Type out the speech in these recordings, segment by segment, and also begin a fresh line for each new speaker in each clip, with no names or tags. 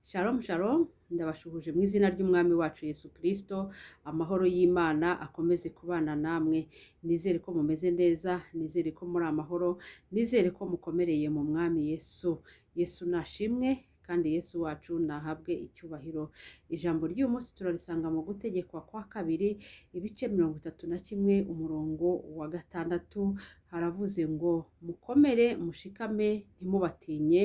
Shalom shalom, ndabashuhuje mu izina ry'umwami wacu Yesu Kristo, amahoro y'Imana akomeze kubana namwe. Nizere ko mumeze neza, nizere ko muri amahoro, nizere ko mukomereye mu mwami Yesu. Yesu nashimwe kandi Yesu wacu nahabwe icyubahiro. Ijambo ry'uyu munsi turarisanga mu gutegekwa kwa kabiri, ibice 31 umurongo wa 6. Haravuze ngo mukomere mushikame ntimubatinye,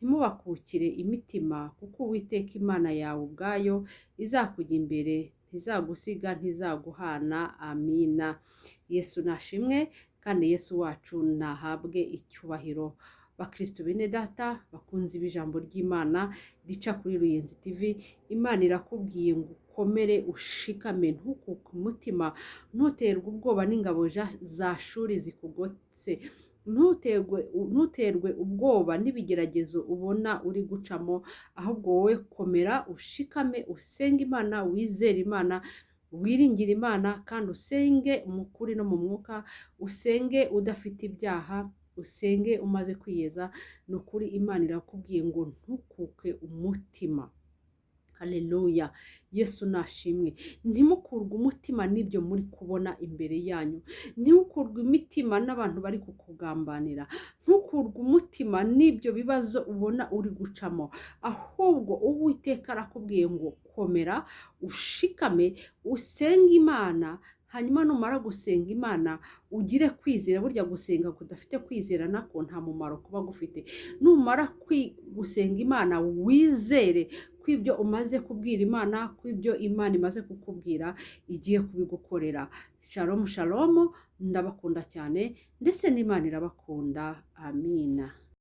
ntimubakukire imitima, kuko Uwiteka Imana yawe ubwayo izakujya imbere, ntizagusiga, ntizaguhana. Amina. Yesu nashimwe kandi Yesu wacu nahabwe icyubahiro. Bakristo bene data bakunze ibijambo ry'Imana rica kuri Ruyenzi TV, Imana irakubwiye ngo ukomere ushikame, ntukuke umutima, ntuterwe ubwoba n'ingabo za shuri zikugotse, ntuterwe ubwoba n'ibigeragezo ubona uri gucamo, ahubwo wowe komera ushikame, usenge Imana, wizere Imana, wiringire Imana, kandi usenge mu kuri no mu mwuka, usenge udafite ibyaha, usenge umaze kwiyeza. Ni ukuri Imana irakubwiye ngo ntukuke umutima. Haleluya. Yesu nashimwe. Ntimukurwe umutima n'ibyo muri kubona imbere yanyu, ntimukurwe imitima n'abantu bari kukugambanira, ntukurwe umutima n'ibyo bibazo ubona uri gucamo, ahubwo Uwiteka arakubwiye ngo komera ushikame, usenge Imana. Hanyuma numara gusenga Imana ugire kwizera. Burya gusenga kudafite kwizera nako nta mumaro kuba gufite. Numara gusenga Imana wizere kw'ibyo umaze kubwira Imana, kw'ibyo Imana imaze kukubwira igiye kubigukorera. Shalom shalom, ndabakunda cyane ndetse n'Imana irabakunda. Amina.